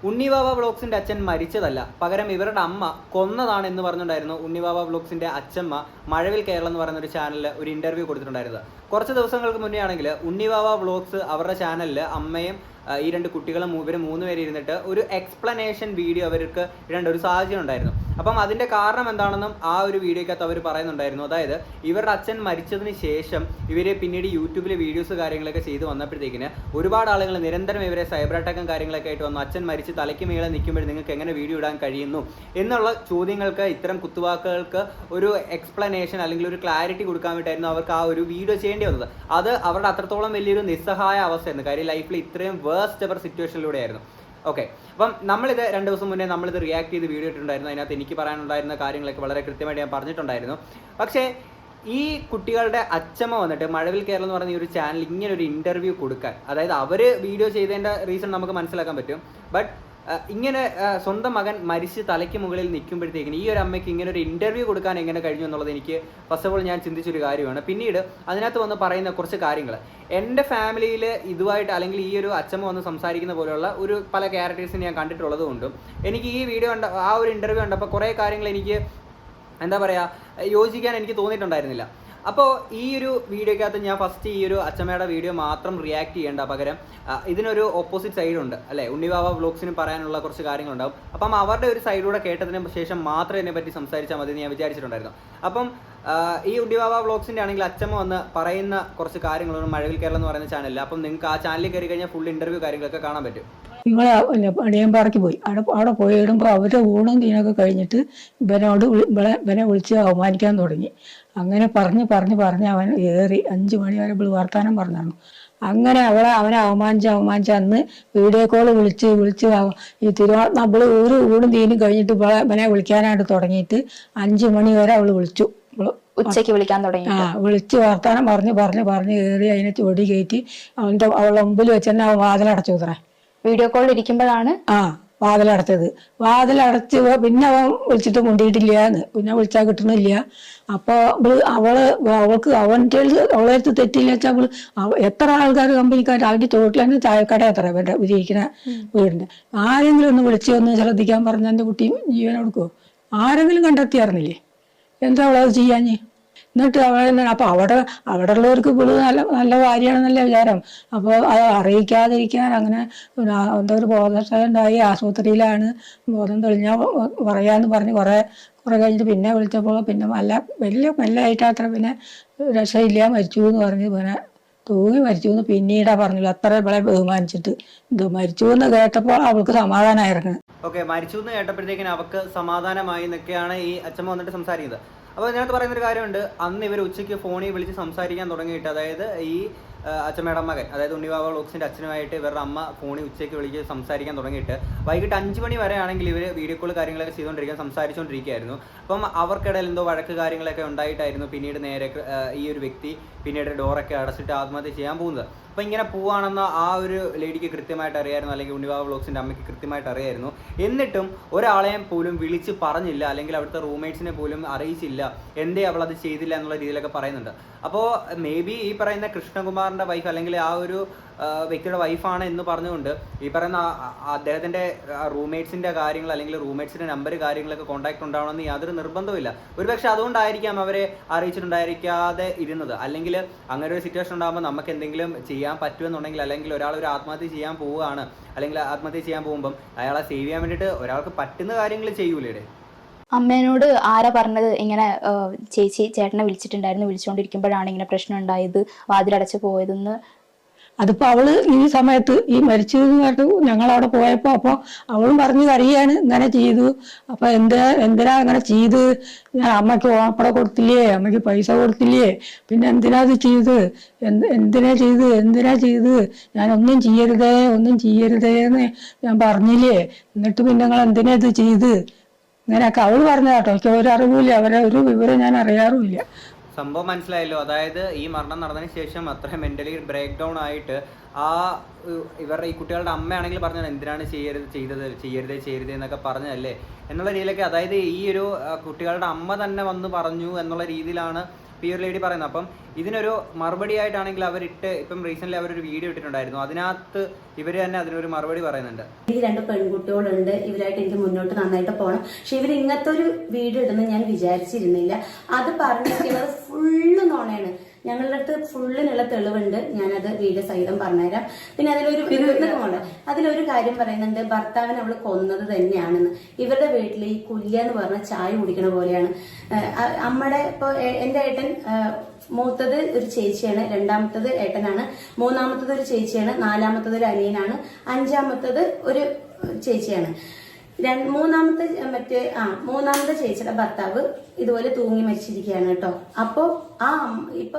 ഉണ്ണിവാവ വ്ളോഗ്സിന്റെ അച്ഛൻ മരിച്ചതല്ല, പകരം ഇവരുടെ അമ്മ കൊന്നതാണ് എന്ന് പറഞ്ഞിട്ടുണ്ടായിരുന്നു ഉണ്ണിവാവ വ്ളോഗ്സിന്റെ അച്ഛമ്മ മഴവിൽ കേരളം എന്ന് പറയുന്ന ഒരു ചാനലിൽ ഒരു ഇന്റർവ്യൂ കൊടുത്തിട്ടുണ്ടായിരുന്നത്. കുറച്ച് ദിവസങ്ങൾക്ക് മുന്നേ ആണെങ്കിൽ ഉണ്ണിവാവ വ്ളോഗ്സ് അവരുടെ ചാനലിൽ അമ്മയും ഈ രണ്ട് കുട്ടികളും ഇവർ 3 പേര് ഇരുന്നിട്ട് ഒരു എക്സ്പ്ലനേഷൻ വീഡിയോ അവർക്ക് ഇടേണ്ട ഒരു സാഹചര്യം ഉണ്ടായിരുന്നു. അപ്പം അതിൻ്റെ കാരണം എന്താണെന്നും ആ ഒരു വീഡിയോക്കകത്ത് അവർ പറയുന്നുണ്ടായിരുന്നു. അതായത് ഇവരുടെ അച്ഛൻ മരിച്ചതിന് ശേഷം ഇവർ പിന്നീട് യൂട്യൂബിൽ വീഡിയോസ് കാര്യങ്ങളൊക്കെ ചെയ്ത് വന്നപ്പോഴത്തേക്കിന് ഒരുപാട് ആളുകൾ നിരന്തരം ഇവരെ സൈബർ അറ്റാക്കും കാര്യങ്ങളൊക്കെ ആയിട്ട് വന്നു. അച്ഛൻ മരിച്ച് തലയ്ക്ക് മേലെ നിൽക്കുമ്പോൾ നിങ്ങൾക്ക് എങ്ങനെ വീഡിയോ ഇടാൻ കഴിയുന്നു എന്നുള്ള ചോദ്യങ്ങൾക്ക്, ഇത്തരം കുത്തുവാക്കുകൾക്ക് ഒരു എക്സ്പ്ലനേഷൻ അല്ലെങ്കിൽ ഒരു ക്ലാരിറ്റി കൊടുക്കാൻ വേണ്ടിയിട്ടായിരുന്നു അവർക്ക് ആ ഒരു വീഡിയോ ചെയ്യേണ്ടി വന്നത്. അത് അവരുടെ അത്രത്തോളം വലിയൊരു നിസ്സഹായ അവസ്ഥയായിരുന്നു. കാര്യം ലൈഫിൽ ഇത്രയും വേഴ്സ്റ്റ് എവർ സിറ്റുവേഷനിലൂടെയായിരുന്നു. ഓക്കെ, അപ്പം നമ്മളിത് 2 ദിവസം മുന്നേ നമ്മളിത് റിയാക്ട് ചെയ്ത് വീഡിയോ ഇട്ടിട്ടുണ്ടായിരുന്നു. അതിനകത്ത് എനിക്ക് പറയാനുണ്ടായിരുന്ന കാര്യങ്ങളൊക്കെ വളരെ കൃത്യമായിട്ട് ഞാൻ പറഞ്ഞിട്ടുണ്ടായിരുന്നു. പക്ഷേ ഈ കുട്ടികളുടെ അച്ഛമ്മ വന്നിട്ട് മഴവിൽ കേരളം എന്ന് പറയുന്ന ഈ ഒരു ചാനൽ ഇങ്ങനെ ഒരു ഇൻ്റർവ്യൂ കൊടുക്കാൻ, അതായത് അവർ വീഡിയോ ചെയ്തതിൻ്റെ റീസൺ നമുക്ക് മനസ്സിലാക്കാൻ പറ്റും. ബട്ട് ഇങ്ങനെ സ്വന്തം മകൻ മരിച്ച് തലയ്ക്ക് മുകളിൽ നിൽക്കുമ്പോഴത്തേക്കിന് ഈ ഒരു അമ്മയ്ക്ക് ഇങ്ങനെ ഒരു ഇൻ്റർവ്യൂ കൊടുക്കാൻ എങ്ങനെ കഴിഞ്ഞു എന്നുള്ളത് എനിക്ക് ഫസ്റ്റ് ഓഫ് ഓൾ ഞാൻ ചിന്തിച്ചൊരു കാര്യമാണ്. പിന്നീട് അതിനകത്ത് വന്ന് പറയുന്ന കുറച്ച് കാര്യങ്ങൾ എൻ്റെ ഫാമിലിയിൽ ഇതുമായിട്ട് അല്ലെങ്കിൽ ഈ ഒരു അച്ഛമ്മ വന്ന് സംസാരിക്കുന്ന പോലെയുള്ള ഒരു പല ക്യാരക്ടേഴ്സിന് ഞാൻ കണ്ടിട്ടുള്ളത് കൊണ്ടും എനിക്ക് ഈ വീഡിയോ ആ ഒരു ഇൻ്റർവ്യൂ കണ്ടപ്പോൾ കുറേ കാര്യങ്ങൾ എനിക്ക് എന്താ പറയുക യോജിക്കാൻ എനിക്ക് തോന്നിയിട്ടുണ്ടായിരുന്നില്ല. അപ്പോൾ ഈ ഒരു വീഡിയോക്കകത്ത് ഞാൻ ഫസ്റ്റ് ഈ ഒരു അച്ഛമ്മയുടെ വീഡിയോ മാത്രം റിയാക്ട് ചെയ്യേണ്ട, പകരം ഇതിനൊരു ഓപ്പോസിറ്റ് സൈഡുണ്ട് അല്ലേ, ഉണ്ണിവാവ വ്ളോഗ്സിന് പറയാനുള്ള കുറച്ച് കാര്യങ്ങളുണ്ടാവും. അപ്പം അവരുടെ ഒരു സൈഡിലൂടെ കേട്ടതിന് ശേഷം മാത്രം ഇതിനെപ്പറ്റി സംസാരിച്ചാൽ മതി എന്ന് ഞാൻ വിചാരിച്ചിട്ടുണ്ടായിരുന്നു. അപ്പം ഈ ഉണ്ണിവാവ വ്ളോഗ്സിൻ്റെ ആണെങ്കിൽ അച്ഛമ്മ വന്ന് പറയുന്ന കുറച്ച് കാര്യങ്ങളാണ് മഴവിൽ കേരളം എന്ന് പറയുന്ന ചാനലിൽ. അപ്പം നിങ്ങൾക്ക് ആ ചാനലിൽ കയറി കഴിഞ്ഞാൽ ഫുൾ ഇൻ്റർവ്യൂ കാര്യങ്ങളൊക്കെ കാണാൻ പറ്റും. ഇവളെ പണിയമ്പാറയ്ക്ക് പോയി. അവിടെ പോയി ഇടുമ്പോൾ അവരുടെ ഊണും തീനൊക്കെ കഴിഞ്ഞിട്ട് ഇവനെ വിളിച്ച് അവമാനിക്കാൻ തുടങ്ങി. അങ്ങനെ പറഞ്ഞ് അവൻ ഏറി 5 മണി വരെ ഇവള് വർത്താനം പറഞ്ഞാണ്. അങ്ങനെ അവനെ അവമാനിച്ച് അന്ന് വീഡിയോ കോള് വിളിച്ച് ഈ തിരുവാതിര ഒരു ഊണും തീനും കഴിഞ്ഞിട്ട് ഇവനെ വിളിക്കാനായിട്ട് തുടങ്ങിയിട്ട് 5 മണി വരെ അവള് വിളിച്ചു. ഉച്ചയ്ക്ക് വിളിക്കാൻ തുടങ്ങി. വിളിച്ച് വർത്താനം പറഞ്ഞ് ഏറി അതിനെ ചൊടി കയറ്റി അവളുടെ മുമ്പിൽ വെച്ച് തന്നെ അവൻ വാതിലടച്ചു ഇത്രേ. വീഡിയോ കോളിൽ ഇരിക്കുമ്പോഴാണ് വാതിലടച്ചത്. വാതിലടച്ച് പിന്നെ അവൻ വിളിച്ചിട്ട് മുണ്ടിയിട്ടില്ലാന്ന്, പിന്നെ വിളിച്ചാൽ കിട്ടണില്ല. അപ്പൊ അവൾക്ക് അവളെ തെറ്റില്ല വെച്ചാൽ എത്ര ആൾക്കാർ കമ്പനിക്കാർ അവന്റെ തോട്ടിൽ തന്നെ ചായക്കട എത്ര ഇവരുടെ വിജയിക്കുന്ന വീടിന്റെ ആരെങ്കിലും ഒന്ന് ഒന്ന് ശ്രദ്ധിക്കാൻ പറഞ്ഞ എന്റെ കുട്ടി ജീവൻ കൊടുക്കുവോ? ആരെങ്കിലും കണ്ടെത്തിയായിരുന്നില്ലേ? എന്താ അവളത് ചെയ്യാഞ്ഞ്? എന്നിട്ട് അപ്പൊ അവിടെ ഉള്ളവർക്ക് ഇവള് നല്ല ഭാര്യയാണെന്നല്ല വിചാരം. അപ്പോൾ അത് അറിയിക്കാതിരിക്കാൻ അങ്ങനെ എന്താ ഒരു ബോധക്ഷയം ഉണ്ടായി. ആശുപത്രിയിലാണ്, ബോധം തെളിഞ്ഞാൽ പറയാന്ന് പറഞ്ഞ് കുറെ കഴിഞ്ഞിട്ട് പിന്നെ വിളിച്ചപ്പോൾ പിന്നെ മെല്ലായിട്ടത്ര പിന്നെ രക്ഷയില്ല, മരിച്ചു എന്ന് പറഞ്ഞ് പിന്നെ തൂങ്ങി മരിച്ചു എന്ന് പിന്നീടാ പറഞ്ഞില്ല. അത്ര ഇവളെ ബഹുമാനിച്ചിട്ട് ഇത് മരിച്ചു എന്ന് കേട്ടപ്പോൾ അവൾക്ക് സമാധാനമായിരുന്നു. ഓക്കെ, മരിച്ചു എന്ന് കേട്ടപ്പോഴത്തേക്കിന് അവർക്ക് സമാധാനമായി എന്നൊക്കെയാണ് ഈ അച്ഛമ്മ വന്നിട്ട് സംസാരിക്കുന്നത്. അപ്പോൾ ഇതിനകത്ത് പറയുന്നൊരു കാര്യമുണ്ട്, അന്ന് ഇവർ ഉച്ചയ്ക്ക് ഫോണിൽ വിളിച്ച് സംസാരിക്കാൻ തുടങ്ങിയിട്ട്, അതായത് ഈ അച്ഛമ്മയുടെ മകൻ, അതായത് ഉണ്ണിവാവ വ്ളോഗ്സിൻ്റെ അച്ഛനുമായിട്ട് ഇവരുടെ അമ്മ ഫോണിൽ ഉച്ചയ്ക്ക് വിളിച്ച് സംസാരിക്കാൻ തുടങ്ങിയിട്ട് വൈകിട്ട് 5 മണി വരെ ആണെങ്കിൽ ഇവർ വീഡിയോ കോൾ കാര്യങ്ങളൊക്കെ സംസാരിച്ചുകൊണ്ടിരിക്കുകയായിരുന്നു. അപ്പം അവർക്കിടയിൽ എന്തോ വഴക്ക് കാര്യങ്ങളൊക്കെ ഉണ്ടായിട്ടായിരുന്നു പിന്നീട് നേരെ ഈ ഒരു വ്യക്തി പിന്നീട് ഡോറൊക്കെ അടച്ചിട്ട് ആത്മഹത്യ ചെയ്യാൻ പോകുന്നത്. അപ്പം ഇങ്ങനെ പോവാണെന്ന് ആ ഒരു ലേഡിക്ക് കൃത്യമായിട്ട് അറിയായിരുന്നു, അല്ലെങ്കിൽ ഉണ്ണിവാവ വ്ളോഗ്സിൻ്റെ അമ്മയ്ക്ക് കൃത്യമായിട്ട് അറിയായിരുന്നു. എന്നിട്ടും ഒരാളെയും പോലും വിളിച്ച് പറഞ്ഞില്ല, അല്ലെങ്കിൽ അവിടുത്തെ റൂംമേറ്റ്സിനെ പോലും അറിയിച്ചില്ല, എന്തേ അവളത് ചെയ്തില്ല എന്നുള്ള രീതിയിലൊക്കെ പറയുന്നുണ്ട്. അപ്പോൾ മേ ബി ഈ പറയുന്ന കൃഷ്ണകുമാറിൻ്റെ വൈഫ് അല്ലെങ്കിൽ ആ ഒരു വ്യക്തിയുടെ വൈഫാണ് എന്ന് പറഞ്ഞുകൊണ്ട് ഈ പറയുന്ന അദ്ദേഹത്തിൻ്റെ റൂംമേറ്റ്സിൻ്റെ കാര്യങ്ങൾ അല്ലെങ്കിൽ റൂംമേറ്റ്സിൻ്റെ നമ്പർ കാര്യങ്ങളൊക്കെ കോൺടാക്ട് ഉണ്ടാവണമെന്ന് യാതൊരു നിർബന്ധമില്ല. ഒരുപക്ഷെ അതുകൊണ്ടായിരിക്കാം അവരെ അറിയിച്ചിട്ടുണ്ടായിരിക്കാതെ ഇരുന്നത്. അല്ലെങ്കിൽ അങ്ങനെ ഒരു സിറ്റുവേഷൻ ഉണ്ടാകുമ്പോൾ നമുക്ക് എന്തെങ്കിലും ചെയ്യാൻ പറ്റുമെന്നുണ്ടെങ്കിൽ, അല്ലെങ്കിൽ ഒരാൾ ഒരു ആത്മഹത്യ ചെയ്യാൻ പോവുകയാണ്, അല്ലെങ്കിൽ ആത്മഹത്യ ചെയ്യാൻ പോകുമ്പം അയാളെ സേവ് ചെയ്യാൻ വേണ്ടിയിട്ട് ഒരാൾക്ക് പറ്റുന്ന കാര്യങ്ങൾ ചെയ്യൂലേ? അമ്മേനോട് ആരാ പറഞ്ഞത് ഇങ്ങനെ ചേട്ടനെ വിളിച്ചുകൊണ്ടിരിക്കുമ്പോഴാണ് ഇങ്ങനെ പ്രശ്നം ഉണ്ടായത്, വാതിലടച്ച് പോയതെന്ന്? അതിപ്പോ അവള് ഈ സമയത്ത് ഈ മരിച്ചതെന്ന് പറഞ്ഞിട്ട് ഞങ്ങളവിടെ പോയപ്പോ അപ്പൊ അവളും പറഞ്ഞു കരയാണ്, ഇങ്ങനെ ചെയ്തു. അപ്പൊ എന്തിനാ അങ്ങനെ ചെയ്ത്? ഞാൻ അമ്മയ്ക്ക് ഓണപ്പട കൊടുത്തില്ലേ, അമ്മയ്ക്ക് പൈസ കൊടുത്തില്ലേ, പിന്നെ എന്തിനാ ഇത് ചെയ്ത്? എന്തിനാ ചെയ്ത്? ഞാൻ ഒന്നും ചെയ്യരുതേ എന്ന് ഞാൻ പറഞ്ഞില്ലേ, എന്നിട്ട് പിന്നെ നിങ്ങൾ എന്തിനാ ഇത് ചെയ്ത്? ഇങ്ങനെയൊക്കെ അവള് പറഞ്ഞതാട്ടോ. എനിക്ക് ഒരു അറിവില്ല, അവരെ ഒരു വിവരം ഞാൻ അറിയാറുമില്ല. സംഭവം മനസ്സിലായല്ലോ. അതായത് ഈ മരണം നടന്നതിന് ശേഷം അത്ര മെന്റലി ബ്രേക്ക് ഡൗൺ ആയിട്ട് ഇവരുടെ ഈ കുട്ടികളുടെ അമ്മയാണെങ്കിൽ പറഞ്ഞത് എന്തിനാണ് ചെയ്യരുത് എന്നൊക്കെ പറഞ്ഞതല്ലേ എന്നുള്ള രീതിയിലൊക്കെ, അതായത് ഈ ഒരു കുട്ടികളുടെ അമ്മ തന്നെ വന്ന് പറഞ്ഞു എന്നുള്ള രീതിയിലാണ് ഈ ഒരു ലേഡി പറയുന്നത്. അപ്പം ഇതിനൊരു മറുപടി ആയിട്ടാണെങ്കിൽ ഇപ്പം റീസെന്റ് അവരൊരു വീഡിയോ ഇട്ടിട്ടുണ്ടായിരുന്നു. അതിനകത്ത് ഇവർ തന്നെ അതിനൊരു മറുപടി പറയുന്നുണ്ട്. എനിക്ക് 2 പെൺകുട്ടികളുണ്ട്, ഇവരായിട്ട് എനിക്ക് മുന്നോട്ട് നന്നായിട്ട് പോകണം. പക്ഷെ ഇവർ ഇങ്ങനത്തെ ഒരു വീഡിയോ ഇടുന്ന ഞാൻ വിചാരിച്ചിരുന്നില്ല. അത് പറഞ്ഞിരിക്കുന്നത് ഫുള്ള് നോണയാണ്. ഞങ്ങളുടെ അടുത്ത് ഫുള്ളിനുള്ള തെളിവുണ്ട്, ഞാനത് വീഡിയോ സഹിതം പറഞ്ഞുതരാം. പിന്നെ അതിലൊരു കാര്യം പറയുന്നുണ്ട്, ഭർത്താവിനെ അവള് കൊന്നത് തന്നെയാണെന്ന്. ഇവരുടെ വീട്ടിൽ ഈ കുല്യ എന്ന് പറഞ്ഞ ചായ കുടിക്കണ പോലെയാണ്. അമ്മയുടെ ഇപ്പൊ എന്റെ ഏട്ടൻ മൂത്തത് ഒരു ചേച്ചിയാണ്, 2ാമത്തത് ഏട്ടനാണ്, 3ാമത്തത് ഒരു ചേച്ചിയാണ്, 4ാമത്തത് ഒരു അനിയനാണ്, 5ാമത്തത് ഒരു ചേച്ചിയാണ്. മൂന്നാമത്തെ ചേച്ചിയുടെ ഭർത്താവ് ഇതുപോലെ തൂങ്ങി മരിച്ചിരിക്കുകയാണ് കേട്ടോ. അപ്പൊ ഇപ്പൊ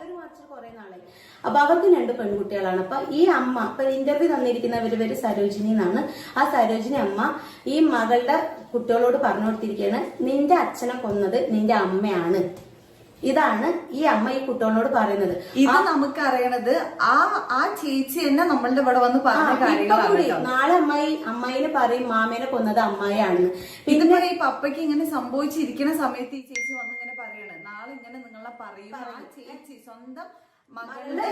ഒരു മാസം കുറെ നാളായി. അപ്പൊ അവർക്ക് 2 പെൺകുട്ടികളാണ്. അപ്പൊ ഈ അമ്മ ഇപ്പൊ ഇന്റർവ്യൂ തന്നിരിക്കുന്നവര് പേര് സരോജിനി എന്നാണ്. ആ സരോജിനി അമ്മ ഈ മകളുടെ കുട്ടികളോട് പറഞ്ഞു കൊടുത്തിരിക്കുകയാണ്, നിന്റെ അച്ഛനെ കൊന്നത് നിന്റെ അമ്മയാണ്. ഇതാണ് ഈ അമ്മ ഈ കുട്ടികളോട് പറയുന്നത്. ഇത് നമുക്ക് അറിയണത് ആ ചേച്ചി തന്നെ നമ്മളുടെ ഇവിടെ വന്ന് പറഞ്ഞ കാര്യങ്ങളാണ്. നാളെ അമ്മായിനെ പറയും മാമേനെ കൊന്നത് അമ്മായിയാണെന്ന്. ഇതുപോലെ ഈ പപ്പയ്ക്ക് ഇങ്ങനെ സംഭവിച്ചിരിക്കുന്ന സമയത്ത് ഈ ചേച്ചി വന്ന് ഇങ്ങനെ പറയണേ, നാളെ ഇങ്ങനെ നിങ്ങളെ പറയും ആ ചേച്ചി സ്വന്തം മകളുടെ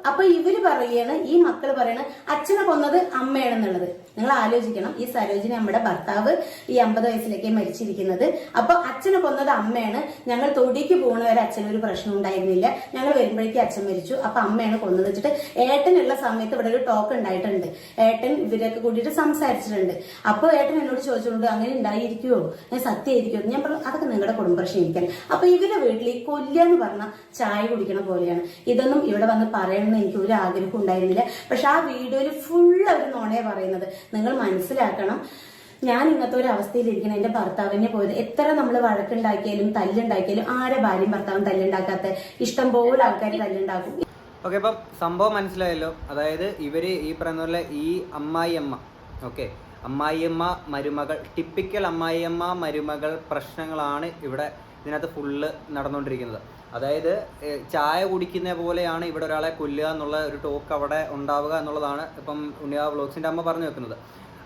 അപ്പൊ ഇവര് പറയാണ്, ഈ മക്കള് പറയണ അച്ഛനെ കൊന്നത് അമ്മയാണെന്നുള്ളത്. നിങ്ങൾ ആലോചിക്കണം, ഈ സരോജിനി നമ്മുടെ ഭർത്താവ് ഈ 50 വയസ്സിലേക്ക് മരിച്ചിരിക്കുന്നത്. അപ്പൊ അച്ഛനെ കൊന്നത് അമ്മയാണ്. ഞങ്ങൾ തൊടിക്ക് പോകുന്നവരെ അച്ഛനൊരു പ്രശ്നം ഉണ്ടായിരുന്നില്ല, ഞങ്ങൾ വരുമ്പോഴേക്കും അച്ഛൻ മരിച്ചു. അപ്പൊ അമ്മയാണ് കൊന്നത് വെച്ചിട്ട് ഏട്ടനുള്ള സമയത്ത് ഇവിടെ ഒരു ടോക്ക് ഉണ്ടായിട്ടുണ്ട്. ഏട്ടൻ ഇവരൊക്കെ കൂടിയിട്ട് സംസാരിച്ചിട്ടുണ്ട്. അപ്പൊ ഏട്ടൻ എന്നോട് ചോദിച്ചുകൊണ്ട് അങ്ങനെ ഉണ്ടായിരിക്കുവോ, ഞാൻ സത്യമായിരിക്കുമോ? ഞാൻ പറഞ്ഞു അതൊക്കെ നിങ്ങളുടെ കുടുംബപ്രശ്നം ഇരിക്കാൻ. അപ്പൊ ഇവരുടെ വീട്ടിൽ ഈ കൊല്ലാന്ന് പറഞ്ഞ ചായ കുടിക്കണ പോലെയാണ്. ഇതൊന്നും ഇവിടെ വന്ന് പറയണമെന്ന് എനിക്ക് ഒരു ആഗ്രഹം ഉണ്ടായിരുന്നില്ല. പക്ഷെ ആ വീഡിയോയിൽ ഫുള്ള് അവർ നോണയെ പറയുന്നത്. നിങ്ങൾ മനസ്സിലാക്കണം, ഞാൻ ഇങ്ങനത്തെ ഒരു അവസ്ഥയിലിരിക്കണം. എന്റെ ഭർത്താവിനെ പോയത് എത്ര നമ്മൾ വഴക്കുണ്ടാക്കിയാലും തല്ലുണ്ടാക്കിയാലും ആരെ ഭാര്യയും ഭർത്താവും തല്ലുണ്ടാക്കാത്ത ഇഷ്ടംപോലെ ആൾക്കാർ തല്ലുണ്ടാക്കും. ഓക്കെ, അപ്പം സംഭവം മനസ്സിലായല്ലോ. അതായത് ഇവര് ഈ പറയുന്ന പോലെ ഈ അമ്മായിയമ്മ, ഓക്കെ, അമ്മായിയമ്മ മരുമകൾ, ടിപ്പിക്കൽ അമ്മായിയമ്മ മരുമകൾ പ്രശ്നങ്ങളാണ് ഇവിടെ ഇതിനകത്ത് ഫുള്ള് നടന്നുകൊണ്ടിരിക്കുന്നത്. അതായത് ചായ കുടിക്കുന്ന പോലെയാണ് ഇവിടെ ഒരാളെ കൊല്ലുക എന്നുള്ള ഒരു ടോക്ക് അവിടെ ഉണ്ടാവുക എന്നുള്ളതാണ് ഇപ്പം ഉണ്ണിവാവ വ്ളോഗ്സിൻ്റെ അമ്മ പറഞ്ഞു വെക്കുന്നത്.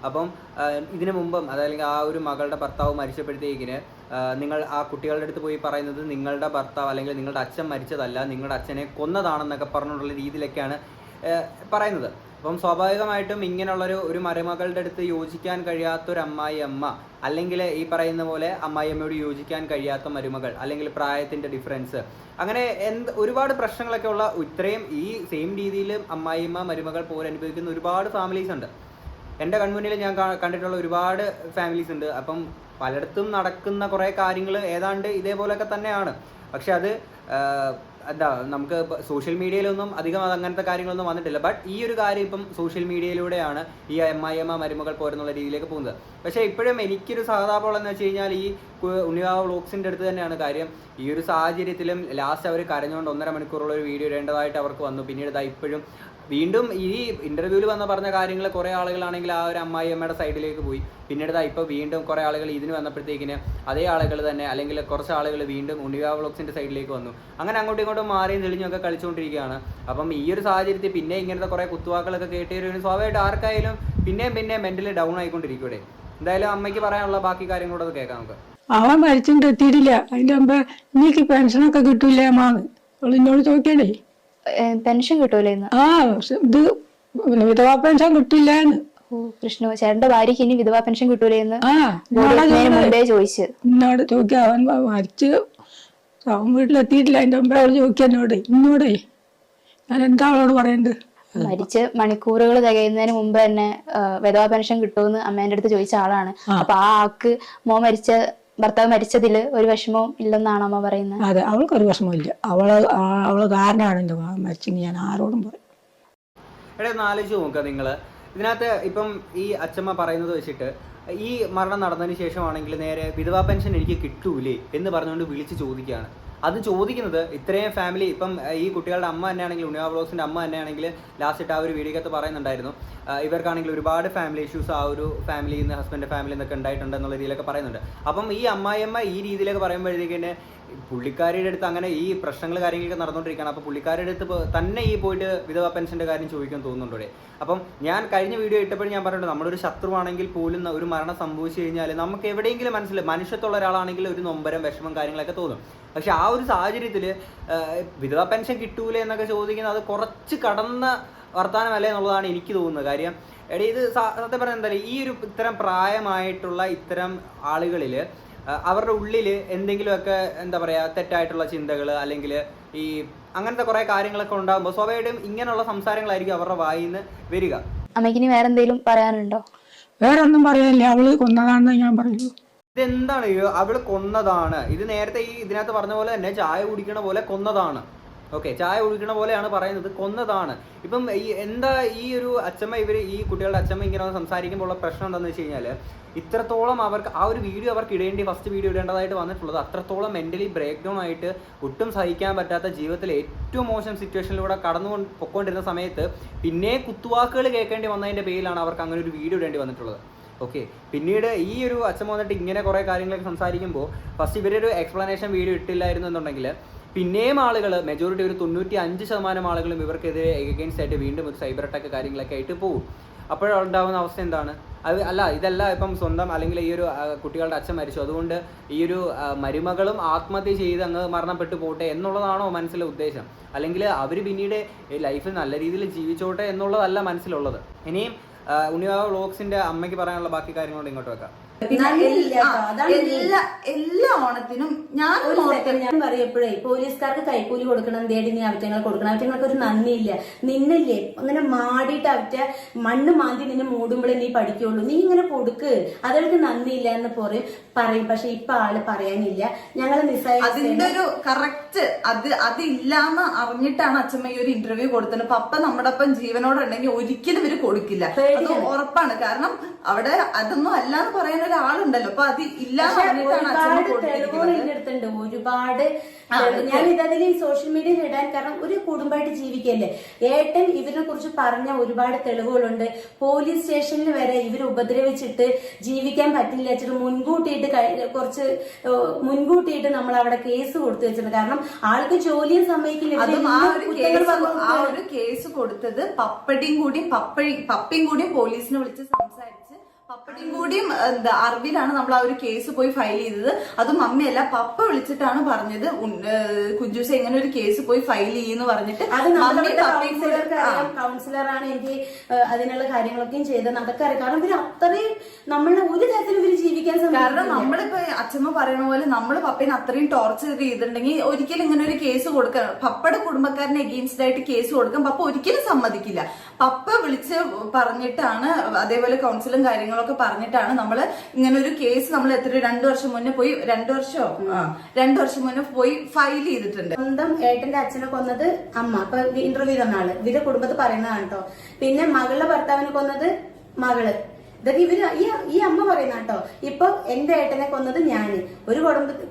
അപ്പം ഇതിനു മുമ്പും അതായത് ആ ഒരു മകളുടെ ഭർത്താവ് മരിച്ചപ്പോഴത്തേക്കിന് നിങ്ങൾ ആ കുട്ടികളുടെ അടുത്ത് പോയി പറയുന്നത് നിങ്ങളുടെ ഭർത്താവ് അല്ലെങ്കിൽ നിങ്ങളുടെ അച്ഛൻ മരിച്ചതല്ല, നിങ്ങളുടെ അച്ഛനെ കൊന്നതാണെന്നൊക്കെ പറഞ്ഞുകൊണ്ടുള്ള രീതിയിലൊക്കെയാണ് പറയുന്നത്. അപ്പം സ്വാഭാവികമായിട്ടും ഇങ്ങനെയുള്ളൊരു മരുമകളുടെ അടുത്ത് യോജിക്കാൻ കഴിയാത്തൊരു അമ്മായിയമ്മ, അല്ലെങ്കിൽ ഈ പറയുന്ന പോലെ അമ്മായിയമ്മയോട് യോജിക്കാൻ കഴിയാത്ത മരുമകൾ, അല്ലെങ്കിൽ പ്രായത്തിൻ്റെ ഡിഫറൻസ്, അങ്ങനെ ഒരുപാട് പ്രശ്നങ്ങളൊക്കെ ഉള്ള ഇത്രയും ഈ സെയിം രീതിയിൽ അമ്മായിയമ്മ മരുമകൾ പോലെ അനുഭവിക്കുന്ന ഒരുപാട് ഫാമിലീസ് ഉണ്ട്. എൻ്റെ കൺമുന്നിൽ ഞാൻ കണ്ടിട്ടുള്ള ഒരുപാട് ഫാമിലീസ് ഉണ്ട്. അപ്പം പലയിടത്തും നടക്കുന്ന കുറേ കാര്യങ്ങൾ ഏതാണ്ട് ഇതേപോലെയൊക്കെ തന്നെയാണ്. പക്ഷെ അത് നമുക്ക് സോഷ്യൽ മീഡിയയിലൊന്നും അധികം അങ്ങനത്തെ കാര്യങ്ങളൊന്നും വന്നിട്ടില്ല. ബട്ട് ഈ ഒരു കാര്യം ഇപ്പം സോഷ്യൽ മീഡിയയിലൂടെയാണ് ഈ അമ്മായിയമ്മ മരുമകൾ പോരെന്നുള്ള രീതിയിലേക്ക് പോകുന്നത്. പക്ഷേ ഇപ്പോഴും എനിക്കൊരു സഹതാപമുള്ളതെന്ന് വെച്ച് കഴിഞ്ഞാൽ ഈ ഉണ്ണിവാവ വ്ളോഗ്സിൻ്റെ അടുത്ത് തന്നെയാണ് കാര്യം. ഈ ഒരു സാഹചര്യത്തിലും ലാസ്റ്റ് അവർ കരഞ്ഞുകൊണ്ട് 1.5 മണിക്കൂറുള്ള ഒരു വീഡിയോ ഇടേണ്ടതായിട്ട് അവർക്ക് വന്നു. പിന്നീട് ഇപ്പോഴും വീണ്ടും ഈ ഇന്റർവ്യൂവിൽ പറഞ്ഞ കാര്യങ്ങൾ കുറേ ആളുകളാണെങ്കിൽ ആ ഒരു അമ്മായിയമ്മയുടെ സൈഡിലേക്ക് പോയി. പിന്നീട് ഇപ്പോൾ വീണ്ടും കുറേ ആളുകൾ ഇതിന് വന്നപ്പോഴത്തേക്കിന് അതേ ആളുകൾ തന്നെ അല്ലെങ്കിൽ കുറച്ച് ആളുകൾ വീണ്ടും ഉണ്ണിവാവ വ്ളോഗ്സിൻ്റെ സൈഡിലേക്ക് വന്നു. അങ്ങനെ അങ്ങോട്ടും ഇങ്ങോട്ടും മാറിയും തെളിഞ്ഞൊക്കെ കളിച്ചുകൊണ്ടിരിക്കുകയാണ്. അപ്പം ഈ ഒരു സാഹചര്യത്തിൽ പിന്നെ ഇങ്ങനത്തെ കുറേ കുത്തുവാക്കുകളൊക്കെ കേട്ട് സ്വാഭാവികമായിട്ട് ആർക്കായാലും പിന്നെയും മെന്റലി ഡൗൺ ആയിക്കൊണ്ടിരിക്കൂടെ. എന്തായാലും അമ്മയ്ക്ക് പറയാനുള്ള ബാക്കി കാര്യങ്ങളോട് അത് കേൾക്കാം നമുക്ക്. അവൻ മരിച്ചിട്ട് എത്തിയിട്ടില്ല. അതിന്റെ മുമ്പ് എനിക്ക് പെൻഷനൊക്കെ കിട്ടൂലേ അമ്മാന്ന് എന്നോട് ചോദിക്കണേ. പെൻഷൻ കിട്ടൂലേ? ഇത് വിധവാ പെൻഷൻ കിട്ടില്ലാന്ന്. കൃഷ്ണു ചേട്ടന്റെ ഭാര്യക്ക് ഇനി വിധവാ പെൻഷൻ കിട്ടൂലേന്ന് മുമ്പേ ചോദിച്ചു. എന്നോട് ചോദിക്ക, അവൻ മരിച്ച് അവൻ വീട്ടിലെത്തിയിട്ടില്ല. അതിന്റെ മുമ്പേ അവള് ചോദിക്കുക എന്നോടേ ഞാൻ എന്താ അവളോട് പറയണ്ടത്? മരിച്ച് മണിക്കൂറുകൾ തികയുന്നതിന് മുമ്പ് തന്നെ വിധവാ പെൻഷൻ കിട്ടുമെന്ന് അമ്മേന്റെ അടുത്ത് ചോദിച്ച ആളാണ്. അപ്പൊ ആ ആൾക്ക് ഭർത്താവ് മരിച്ചതില് ഒരു വിഷമവും ഇല്ലെന്നാണ് അമ്മ പറയുന്നത്. അതെ, അവൾക്കൊരു വിഷമമില്ല. അവള് കാരണമാണ് എന്റെ മരിച്ചെന്ന് ഞാൻ ആരോടും പറയും. എടാ ഒന്ന് ആലോചിച്ച് നോക്കുക നിങ്ങള്. ഇതിനകത്ത് ഇപ്പം ഈ അച്ഛമ്മ പറയുന്നത് വെച്ചിട്ട് ഈ മരണം നടന്നതിന് ശേഷമാണെങ്കിൽ നേരെ വിധവാ പെൻഷൻ എനിക്ക് കിട്ടൂലേ എന്ന് പറഞ്ഞുകൊണ്ട് വിളിച്ച് ചോദിക്കുകയാണ്. അത് ചോദിക്കുന്നത് ഇത്രയും ഫാമിലി, ഇപ്പം ഈ കുട്ടികളുടെ അമ്മ തന്നെയാണെങ്കിൽ ഉണ്ണിവാവ വ്ളോഗ്സിൻ്റെ അമ്മ തന്നെയാണെങ്കിൽ ലാസ്റ്റ് ആ ഒരു വീഡിയോക്കകത്ത് പറയുന്നുണ്ടായിരുന്നു ഇവർക്കാണെങ്കിൽ ഒരുപാട് ഫാമിലി ഇഷ്യൂസ് ആ ഒരു ഫാമിലിയിൽ നിന്ന് ഹസ്ബൻഡ് ഫാമിലിയിൽ നിന്നൊക്കെ ഉണ്ടായിട്ടുണ്ട് എന്നുള്ള രീതിയിലൊക്കെ പറയുന്നുണ്ട്. അപ്പം ഈ അമ്മായിയമ്മ ഈ രീതിയിലൊക്കെ പറയുമ്പോഴത്തേക്കിന് പുള്ളിക്കാരിയുടെ അടുത്ത് അങ്ങനെ ഈ പ്രശ്നങ്ങൾ കാര്യങ്ങളൊക്കെ നടന്നുകൊണ്ടിരിക്കുകയാണ്. അപ്പോൾ പുള്ളിക്കാരുടെ അടുത്ത് തന്നെ ഈ പോയിട്ട് വിധവ പെൻഷൻ്റെ കാര്യം ചോദിക്കാൻ തോന്നുന്നുണ്ടോ? അപ്പം ഞാൻ കഴിഞ്ഞ വീഡിയോ ഇട്ടപ്പോഴും ഞാൻ പറഞ്ഞിട്ടുണ്ട്, നമ്മളൊരു ശത്രുവാണെങ്കിൽ പോലും ഒരു മരണം സംഭവിച്ചു കഴിഞ്ഞാൽ നമുക്ക് എവിടെയെങ്കിലും മനുഷ്യത്തുള്ള ഒരാളാണെങ്കിൽ ഒരു നൊമ്പരം വിഷമം കാര്യങ്ങളൊക്കെ തോന്നും. പക്ഷെ ആ ഒരു സാഹചര്യത്തിൽ വിധവ പെൻഷൻ കിട്ടൂലേ എന്നൊക്കെ ചോദിക്കുന്നത് അത് കുറച്ച് കടന്ന വർത്തമാനമല്ലേ എന്നുള്ളതാണ് എനിക്ക് തോന്നുന്നത്. കാര്യം എടീ ഇത് സത്യം പറഞ്ഞാൽ എന്താ ഈ ഒരു ഇത്തരം പ്രായമായിട്ടുള്ള ഇത്തരം ആളുകളിൽ അവരുടെ ഉള്ളിൽ എന്തെങ്കിലുമൊക്കെ എന്താ പറയുക തെറ്റായിട്ടുള്ള ചിന്തകൾ അല്ലെങ്കിൽ ഈ അങ്ങനത്തെ കുറേ കാര്യങ്ങളൊക്കെ ഉണ്ടാകുമ്പോൾ സ്വാഭാവികമായിട്ടും ഇങ്ങനെയുള്ള സംസാരങ്ങളായിരിക്കും അവരുടെ വായിൽ നിന്ന് വരിക. അമ്മയ്ക്ക് ഇനി വേറെ എന്തെങ്കിലും പറയാനുണ്ടോ? വേറെ ഒന്നും പറയാനില്ല, അവള് കൊന്നതാണെന്ന് ഞാൻ പറയുള്ളൂ. ഇതെന്താണ് അവള് കൊന്നതാണ്? ഇത് നേരത്തെ ഇതിനകത്ത് പറഞ്ഞ പോലെ തന്നെ ചായ കുടിക്കണ പോലെ കൊന്നതാണ്. ഓക്കെ, ചായ കുടിക്കണ പോലെയാണ് പറയുന്നത്, കൊന്നതാണ്. ഇപ്പം എന്താ ഈ ഒരു അച്ഛമ്മ ഈ കുട്ടികളുടെ അച്ഛമ്മ ഇങ്ങനെ സംസാരിക്കുമ്പോൾ ഉള്ള പ്രശ്നം എന്താണെന്ന് വെച്ച് കഴിഞ്ഞാൽ ഇത്രത്തോളം അവർക്ക് ആ ഒരു വീഡിയോ അവർക്ക് ഫസ്റ്റ് വീഡിയോ ഇടേണ്ടതായിട്ട് വന്നിട്ടുള്ളത് അത്രത്തോളം മെന്റലി ബ്രേക്ക് ഡൗൺ ആയിട്ട് ഒട്ടും സഹിക്കാൻ പറ്റാത്ത ജീവിതത്തിലെ ഏറ്റവും മോശം സിറ്റുവേഷനിലൂടെ പൊക്കോണ്ടിരുന്ന സമയത്ത് പിന്നെ കുത്തുവാക്കുകൾ കേൾക്കേണ്ടി വന്നതിൻ്റെ പേരിലാണ് അവർക്ക് അങ്ങനെ ഒരു വീഡിയോ ഇടേണ്ടി വന്നിട്ടുള്ളത്. ഓക്കെ, പിന്നീട് ഈ ഒരു അച്ഛൻ വന്നിട്ട് ഇങ്ങനെ കുറേ കാര്യങ്ങളൊക്കെ സംസാരിക്കുമ്പോൾ ഫസ്റ്റ് ഇവരൊരു എക്സ്പ്ലനേഷൻ വീഡിയോ ഇട്ടില്ലായിരുന്നു എന്നുണ്ടെങ്കിൽ പിന്നെയും ആളുകൾ മെജോറിറ്റി ഒരു 95% ആളുകളും ഇവർക്കെതിരെ എഗെയിൻസ്റ്റ് ആയിട്ട് വീണ്ടും ഒരു സൈബർ അറ്റാക്ക് കാര്യങ്ങളൊക്കെ ആയിട്ട് പോകും. അപ്പോഴുണ്ടാകുന്ന അവസ്ഥ എന്താണ്? ഇതല്ല ഇപ്പം സ്വന്തം അല്ലെങ്കിൽ ഈ ഒരു കുട്ടികളുടെ അച്ഛൻ മരിച്ചു അതുകൊണ്ട് ഈ ഒരു മരുമകളും ആത്മഹത്യ ചെയ്ത് അങ്ങ് മരണപ്പെട്ടു പോട്ടെ എന്നുള്ളതാണോ മനസ്സിലെ ഉദ്ദേശം? അല്ലെങ്കിൽ അവർ പിന്നീട് ലൈഫിൽ നല്ല രീതിയിൽ ജീവിച്ചോട്ടെ എന്നുള്ളതല്ല മനസ്സിലുള്ളത്. ഇനിയും ഉണ്ണിവാവ വ്ളോഗ്സിന്റെ അമ്മയ്ക്ക് പറയാനുള്ള ബാക്കി കാര്യങ്ങളോട് ഇങ്ങോട്ട് വെക്കാം. എല്ലാ ഓണത്തിനും ഞാൻ പറയപ്പോഴേ പോലീസുകാർക്ക് കൈക്കൂലി കൊടുക്കണം, ദേടിനി അവറ്റങ്ങൾ കൊടുക്കണം, അവറ്റങ്ങൾക്ക് ഒരു നന്ദിയില്ല. നിന്നില്ലേ അങ്ങനെ മാടിയിട്ട് അവറ്റ മണ്ണ് മാന്തി നിന്നെ മൂടുമ്പോഴേ നീ പഠിക്കുള്ളൂ, നീ ഇങ്ങനെ കൊടുക്ക്, അതവർക്ക് നന്ദിയില്ല എന്ന് പറയും. പക്ഷെ ഇപ്പൊ ആള് പറയാനില്ല. ഞങ്ങള് അതിന്റെ ഒരു കറക്റ്റ് അത് ഇല്ലാന്ന് അറിഞ്ഞിട്ടാണ് അച്ഛമ്മ ഈ ഒരു ഇന്റർവ്യൂ കൊടുത്തത്. പപ്പ നമ്മുടെ ഒപ്പം ജീവനോടുണ്ടെങ്കിൽ ഒരിക്കലും ഇവര് കൊടുക്കില്ല, അത് ഉറപ്പാണ്. കാരണം അവിടെ അതൊന്നും അല്ലാന്ന് പറയാൻ ഒരാളുണ്ടല്ലോ, അപ്പൊ അത് ഇല്ലാന്ന് പറഞ്ഞിട്ടാണ് അച്ഛമ്മ കൊടുത്തിരിക്കുന്നത്. ഒരുപാട് ഞാൻ ഇതതിൽ സോഷ്യൽ മീഡിയയിൽ ഇടാൻ കാരണം ഒരു കുടുംബമായിട്ട് ജീവിക്കല്ലേ. ഏട്ടൻ ഇവരെ കുറിച്ച് പറഞ്ഞ ഒരുപാട് തെളിവുകളുണ്ട്. പോലീസ് സ്റ്റേഷനിൽ വരെ ഇവരെ ഉപദ്രവിച്ചിട്ട് ജീവിക്കാൻ പറ്റില്ല വെച്ചിട്ട് മുൻകൂട്ടിയിട്ട് നമ്മൾ അവിടെ കേസ് കൊടുത്തു വെച്ചിട്ടുണ്ട്. കാരണം ആൾക്ക് ജോലിയും സമ്മതിക്കില്ല. ആ ഒരു കേസ് കൊടുത്തത് പപ്പയും കൂടിയും പോലീസിനെ വിളിച്ച് സംസാരിച്ച് പപ്പടിയും കൂടിയും അറിവിലാണ് നമ്മൾ ആ ഒരു കേസ് പോയി ഫയൽ ചെയ്തത്. അതും അമ്മയല്ല, പപ്പ വിളിച്ചിട്ടാണ് പറഞ്ഞത് കുഞ്ചൂസ ഇങ്ങനെ ഒരു കേസ് പോയി ഫയൽ ചെയ്യുന്നു പറഞ്ഞിട്ട്. കൗൺസിലറാണ് എനിക്ക് അതിനുള്ള കാര്യങ്ങളൊക്കെയും ചെയ്തത്. അതൊക്കെ അറിയാം. കാരണം ഇവര് അത്രയും നമ്മളുടെ ഒരു തരത്തിൽ ഇവര് ജീവിക്കാൻ കാരണം നമ്മളിപ്പോ അച്ഛമ്മ പറയുന്ന പോലെ നമ്മൾ പപ്പേനെ അത്രയും ടോർച്ചർ ചെയ്തിട്ടുണ്ടെങ്കിൽ ഒരിക്കലും ഇങ്ങനെ ഒരു കേസ് കൊടുക്കാൻ, പപ്പയുടെ കുടുംബക്കാരനെ എഗെയിൻസ്റ്റ് ആയിട്ട് കേസ് കൊടുക്കാൻ പപ്പ ഒരിക്കലും സമ്മതിക്കില്ല. പപ്പ വിളിച്ച് പറഞ്ഞിട്ടാണ്, അതേപോലെ കൗൺസിലും കാര്യങ്ങളൊക്കെ പറഞ്ഞിട്ടാണ് നമ്മൾ ഇങ്ങനെ ഒരു കേസ് നമ്മൾ 2 വർഷം മുന്നേ പോയി 2 വർഷം മുന്നേ പോയി ഫയൽ ചെയ്തിട്ടുണ്ട്. സ്വന്തം ഏട്ടന്റെ അച്ഛനെ കൊന്നത് അമ്മ. അപ്പൊ ഇന്റർവ്യൂ തന്ന ആള് ഇവരെ കുടുംബത്തിൽ പറയുന്നതാണ് കേട്ടോ. പിന്നെ മകളുടെ ഭർത്താവിനെ കൊന്നത് മകള്. ഇതൊക്കെ ഈ അമ്മ പറയുന്ന കേട്ടോ. ഇപ്പൊ എന്റെ ഏട്ടനെ കൊന്നത് ഞാന്. ഒരു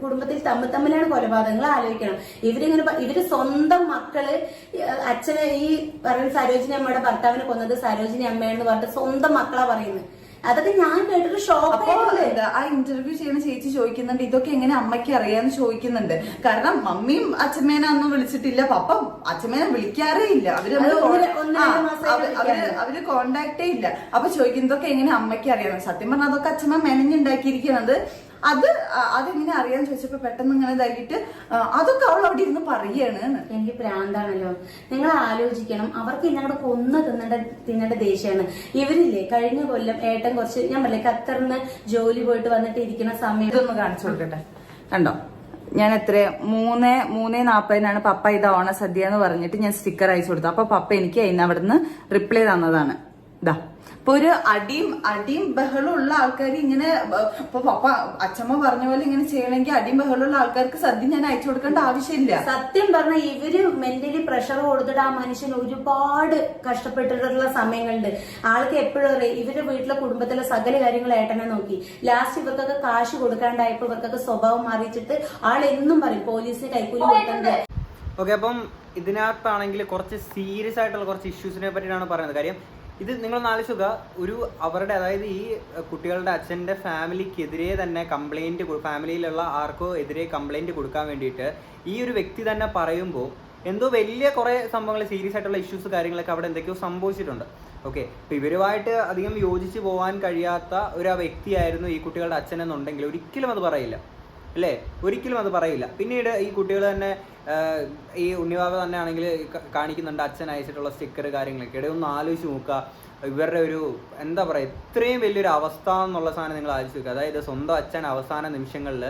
കുടുംബത്തിൽ തമ്മിലാണ് കൊലപാതകങ്ങൾ. ആലോചിക്കണം. ഇവര് സ്വന്തം മക്കള് അച്ഛനെ ഈ പറയുന്ന സരോജിനി അമ്മയുടെ ഭർത്താവിനെ കൊന്നത് സരോജിനി അമ്മയെന്ന് പറഞ്ഞിട്ട് സ്വന്തം മക്കളാ പറയുന്നത്. അതൊക്കെ ഞാൻ കേട്ടിട്ട് ഷോക്ക്. ആ ഇന്റർവ്യൂ ചെയ്യുന്ന ചേച്ചി ചോദിക്കുന്നുണ്ട് ഇതൊക്കെ എങ്ങനെ അമ്മയ്ക്ക് അറിയാന്ന് ചോദിക്കുന്നുണ്ട്. കാരണം മമ്മിയും അച്ഛമ്മേനെ ഒന്നും വിളിച്ചിട്ടില്ല, പപ്പ അച്ഛമ്മേനെ വിളിക്കാറേ ഇല്ല, അവര് കോണ്ടാക്ടേ ഇല്ല. അപ്പൊ ചോദിക്കുന്നതൊക്കെ എങ്ങനെ അമ്മയ്ക്ക് അറിയാന്ന്. സത്യം പറഞ്ഞാൽ അതൊക്കെ അച്ഛമ്മ മെനഞ്ഞുണ്ടാക്കിയിരിക്കുന്നത്. അതെങ്ങനെ അറിയാന്ന് ചോദിച്ചപ്പോ പെട്ടെന്ന് ഇങ്ങനെ ഇതായിട്ട് അതൊക്കെ അവൾ അവിടെ ഇരുന്ന് പറയാണ്. എനിക്ക് പ്രാന്താണല്ലോ. നിങ്ങൾ ആലോചിക്കണം, അവർക്ക് ഞങ്ങളുടെ കൊന്ന് തിന്നേണ്ട ദേഷ്യമാണ്. ഇവരില്ലേ കഴിഞ്ഞ കൊല്ലം ഏട്ടൻ കുറച്ച് ഞാൻ പറയില്ലേ ഖത്തറിന്ന് ജോലി പോയിട്ട് വന്നിട്ട് ഇരിക്കുന്ന സമയം ഇതൊന്ന് കാണിച്ചു കൊടുക്കട്ടെ. കണ്ടോ, ഞാൻ 3:40 പപ്പ ഇത് ഓണസദ്യ എന്ന് പറഞ്ഞിട്ട് ഞാൻ സ്റ്റിക്കർ അയച്ചു കൊടുത്തു. അപ്പൊ പപ്പ എനിക്ക് അവിടുന്ന് റിപ്ലൈ തന്നതാണ്. ഇതാ, ഇപ്പൊ ഒരു അടിയും ബഹളം ഉള്ള ആൾക്കാർ ഇങ്ങനെ, ഇപ്പൊ പപ്പ അച്ഛമ്മ പറഞ്ഞ പോലെ ഇങ്ങനെ ചെയ്യണമെങ്കിൽ അടിയും ബഹളമുള്ള ആൾക്കാർക്ക് സദ്യ ഞാൻ അയച്ചു കൊടുക്കേണ്ട ആവശ്യമില്ല. സത്യം പറഞ്ഞ ഇവര് മെന്റലി പ്രഷർ കൊടുത്തിട്ട് ആ മനുഷ്യന് ഒരുപാട് കഷ്ടപ്പെട്ടിട്ടുള്ള സമയങ്ങളുണ്ട്. ആൾക്ക് എപ്പോഴും അറിയാം ഇവരുടെ വീട്ടിലെ കുടുംബത്തിലെ സകല കാര്യങ്ങൾ ഏട്ടനെ നോക്കി. ലാസ്റ്റ് ഇവർക്കൊക്കെ കാശ് കൊടുക്കാണ്ടായപ്പോ ഇവർക്കൊക്കെ സ്വഭാവം മാറിച്ചിട്ട് ആളെന്നും പറയും പോലീസിന് കൈക്കൂലി കൊടുക്കണ്ടേ. ഓക്കെ, അപ്പം ഇതിനകത്താണെങ്കിൽ കുറച്ച് സീരിയസ് ആയിട്ടുള്ള കുറച്ച് ഇഷ്യൂസിനെ പറ്റിയാണ് പറയുന്നത്. കാര്യം ഇത് നിങ്ങളൊന്ന് ആലോചിക്കുക, ഒരു അവരുടെ അതായത് ഈ കുട്ടികളുടെ അച്ഛൻ്റെ ഫാമിലിക്കെതിരെ തന്നെ കംപ്ലൈൻറ്റ്, ഫാമിലിയിലുള്ള ആർക്കോ എതിരെ കംപ്ലൈൻറ്റ് കൊടുക്കാൻ വേണ്ടിയിട്ട് ഈ ഒരു വ്യക്തി തന്നെ പറയുമ്പോൾ എന്തോ വലിയ കുറേ സംഭവങ്ങൾ, സീരിയസ് ആയിട്ടുള്ള ഇഷ്യൂസ് കാര്യങ്ങളൊക്കെ അവിടെ എന്തൊക്കെയോ സംഭവിച്ചിട്ടുണ്ട്. ഓക്കെ, അപ്പോൾ ഇവരുമായിട്ട് അധികം യോജിച്ച് പോകാൻ കഴിയാത്ത ഒരു വ്യക്തിയായിരുന്നു ഈ കുട്ടികളുടെ അച്ഛനെന്നുണ്ടെങ്കിൽ ഒരിക്കലും അത് പറയില്ല, അല്ലേ? ഒരിക്കലും അത് പറയില്ല. പിന്നീട് ഈ കുട്ടികൾ തന്നെ ഈ ഉണ്ണിബാബ തന്നെ ആണെങ്കിൽ കാണിക്കുന്നുണ്ട് അച്ഛൻ അയച്ചിട്ടുള്ള സ്റ്റിക്കർ കാര്യങ്ങളൊക്കെ. ഇടയിൽ ഒന്ന് ആലോചിച്ച് നോക്കുക, ഇവരുടെ ഒരു എന്താ പറയുക, ഇത്രയും വലിയൊരു അവസ്ഥ എന്നുള്ള സാധനം നിങ്ങൾ ആലോചിച്ച് നോക്കുക. അതായത് സ്വന്തം അച്ഛൻ അവസാന നിമിഷങ്ങളിൽ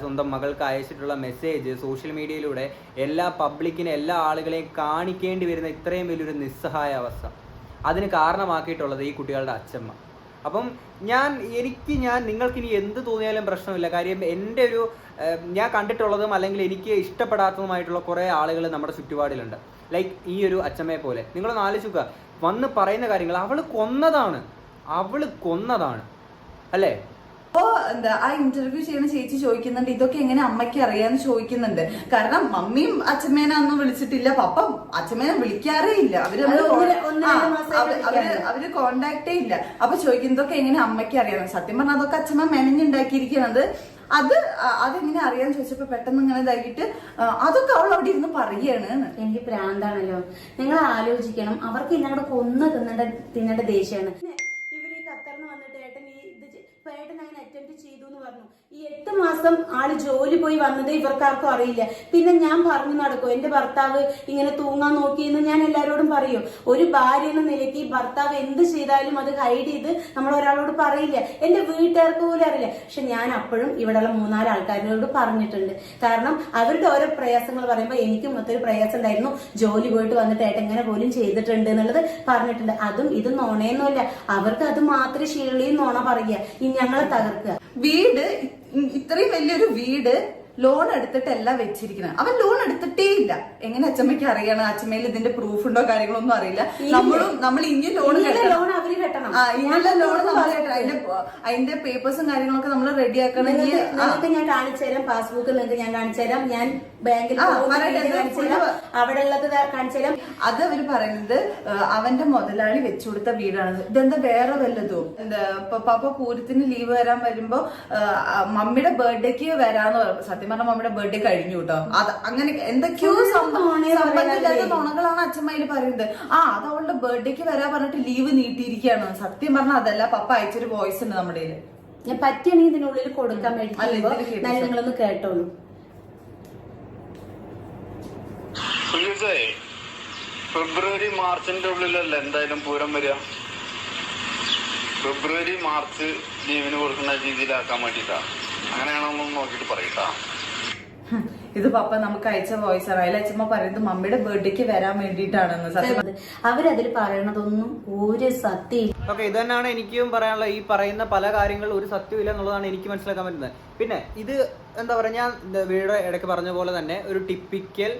സ്വന്തം മകൾക്ക് അയച്ചിട്ടുള്ള മെസ്സേജ് സോഷ്യൽ മീഡിയയിലൂടെ എല്ലാ പബ്ലിക്കിനെ, എല്ലാ ആളുകളെയും കാണിക്കേണ്ടി വരുന്ന ഇത്രയും വലിയൊരു നിസ്സഹായ അവസ്ഥ അതിന് കാരണമാക്കിയിട്ടുള്ളത് ഈ കുട്ടികളുടെ അച്ഛമ്മ. അപ്പം നിങ്ങൾക്കിനി എന്ത് തോന്നിയാലും പ്രശ്നമില്ല. കാര്യം എൻ്റെ ഒരു ഞാൻ കണ്ടിട്ടുള്ളതും അല്ലെങ്കിൽ എനിക്ക് ഇഷ്ടപ്പെടാത്തതുമായിട്ടുള്ള കുറേ ആളുകൾ നമ്മുടെ ചുറ്റുപാടിലുണ്ട്. ലൈക്ക് ഈ ഒരു അച്ഛമ്മയെ പോലെ. നിങ്ങളൊന്ന് ആലോചിക്കുക, വന്ന് പറയുന്ന കാര്യങ്ങൾ അവൾ കൊന്നതാണ് അല്ലേ? അപ്പോ എന്താ ആ ഇന്റർവ്യൂ ചെയ്യുന്ന ചേച്ചി ചോദിക്കുന്നുണ്ട് ഇതൊക്കെ എങ്ങനെ അമ്മയ്ക്ക് അറിയാന്ന് ചോദിക്കുന്നുണ്ട്. കാരണം മമ്മിയും അച്ഛമ്മേനെ ഒന്നും വിളിച്ചിട്ടില്ല, പപ്പ അച്ഛമ്മേനെ വിളിക്കാറേ ഇല്ല, അവര് കോണ്ടാക്ടേ ഇല്ല. അപ്പൊ ചോദിക്കും ഇതൊക്കെ എങ്ങനെ അമ്മയ്ക്ക് അറിയാന്ന്. സത്യം പറഞ്ഞാൽ അതൊക്കെ അച്ഛമ്മ മെനഞ്ഞുണ്ടാക്കിയിരിക്കുന്നത്. അതെങ്ങനെ അറിയാന്ന് ചോദിച്ചപ്പോ പെട്ടെന്ന് ഇങ്ങനെ ഇതാക്കിയിട്ട് അതൊക്കെ അവൾ അവിടെ ഇരുന്ന് പറയാണ്. എനിക്ക് പ്രാന്താണല്ലോ. നിങ്ങൾ ആലോചിക്കണം, അവർക്ക് ഇന്നങ്ങോട്ട് കൊന്ന് തിന്നേണ്ട ദേഷ്യമാണ്. ഇവര് ഈ ഖത്തറിന് വന്നിട്ട് ഏട്ടൻ അങ്ങനെ അറ്റൻഡ് ചെയ്തു എന്ന് പറഞ്ഞു. ഈ 8 മാസം ആള് ജോലി പോയി വന്നത് ഇവർക്കാർക്കും അറിയില്ല. പിന്നെ ഞാൻ പറഞ്ഞു നടക്കും എന്റെ ഭർത്താവ് ഇങ്ങനെ തൂങ്ങാൻ നോക്കിയെന്ന് ഞാൻ എല്ലാരോടും പറയും. ഒരു ഭാര്യ എന്ന നിലയ്ക്ക് ഈ ഭർത്താവ് എന്ത് ചെയ്താലും അത് ഹൈഡ് ചെയ്ത് നമ്മൾ ഒരാളോട് പറയില്ല. എന്റെ വീട്ടുകാർക്ക് പോലും അറിയില്ല. പക്ഷെ ഞാൻ അപ്പോഴും ഇവിടെയുള്ള 3-4 ആൾക്കാരോട് പറഞ്ഞിട്ടുണ്ട്. കാരണം അവരുടെ ഓരോ പ്രയാസങ്ങൾ പറയുമ്പോൾ എനിക്കും മൊത്തം പ്രയാസം ഉണ്ടായിരുന്നു. ജോലി പോയിട്ട് വന്നിട്ട് ഏട്ടങ്ങനെ പോലും ചെയ്തിട്ടുണ്ട് എന്നുള്ളത് പറഞ്ഞിട്ടുണ്ട്. അതും ഇത് നോണയൊന്നുമില്ല, അവർക്ക് അത് മാത്രമേ ശീലയും നോണ പറയുക, ഈ ഞങ്ങളെ തകർക്കുക. വീട് ഇത്രയും വലിയൊരു വീട് ലോൺ എടുത്തിട്ടല്ല വെച്ചിരിക്കുന്നത്. അവൻ ലോൺ എടുത്തിട്ടേ ഇല്ല. എങ്ങനെ അച്ഛമ്മയ്ക്ക് അറിയണം? അച്ഛമ്മയിൽ ഇതിന്റെ പ്രൂഫ് ഉണ്ടോ കാര്യങ്ങളൊന്നും അറിയില്ല. നമ്മൾ ഇനി ലോൺ കെട്ടണം. അതിന്റെ പേപ്പേഴ്സും കാര്യങ്ങളൊക്കെ നമ്മൾ റെഡിയാക്കണമെങ്കിൽ നിങ്ങൾക്ക് ഞാൻ കാണിച്ചു തരാം. പാസ്ബുക്ക് നിങ്ങൾക്ക് ഞാൻ കാണിച്ചു തരാം. ഞാൻ ബാങ്കിൽ അവിടെ ഉള്ളത് കാണിച്ചു തരാം. അത് അവര് പറയുന്നത് അവന്റെ മുതലാളി വെച്ചു കൊടുത്ത വീടാണ്. ഇതെന്താ വേറെ വല്ലതും? എന്താ പപ്പ പൂരത്തിന് ലീവ് വരാൻ വരുമ്പോ മമ്മിയുടെ ബർത്ത്ഡേക്ക് വരാന്ന് പറഞ്ഞു. സത്യം പറഞ്ഞാൽ മമ്മിയുടെ ബർത്ത്ഡേ കഴിഞ്ഞു കേട്ടോ. അത് അങ്ങനെ എന്തൊക്കെയോ സംബന്ധമില്ലാത്ത നുണകളാണ് അച്ഛമ്മയിൽ പറയുന്നത്. അത് അവളുടെ ബർത്ത്ഡേക്ക് വരാൻ പറഞ്ഞിട്ട് ലീവ് നീട്ടിയിരിക്കുകയാണ്. സത്യം പറഞ്ഞാൽ അതല്ല, പപ്പ അയച്ചൊരു വോയിസ് ഉണ്ട് നമ്മുടെ കയ്യില്. ഞാൻ പറ്റിയാണെങ്കിൽ ഇതിനുള്ളിൽ കൊടുക്കാൻ വേണ്ടി നിങ്ങളൊന്ന് കേട്ടോളൂ. ഫെബ്രുവരി മാർച്ചിന്റെ ഉള്ളിലല്ല എന്തായാലും പൂരം വരിക. ഫെബ്രുവരി മാർച്ച് ലീവിന് കൊടുക്കുന്ന രീതിയിലാക്കാൻ വേണ്ടിട്ടാ. അങ്ങനെയാണോന്നും നോക്കിട്ട് പറയട്ടാ. ഇത് പപ്പ നമുക്ക് അയച്ച വോയിസ് ആണ്. അതിൽ അച്ഛമ്മ പറയുന്നത് മമ്മിയുടെ ബർത്ത്ഡേക്ക് വരാൻ വേണ്ടിയിട്ടാണെന്ന്. സത്യം അവരതിൽ പറയണതൊന്നും ഒരു സത്യം. ഓക്കെ, ഇത് തന്നെയാണ് എനിക്കും പറയാനുള്ള. ഈ പറയുന്ന പല കാര്യങ്ങളും ഒരു സത്യമില്ല എന്നുള്ളതാണ് എനിക്ക് മനസ്സിലാക്കാൻ പറ്റുന്നത്. പിന്നെ ഇത് എന്താ പറയുക, ഞാൻ വീഡിയോ ഇടയ്ക്ക് പറഞ്ഞ പോലെ തന്നെ ഒരു ടിപ്പിക്കൽ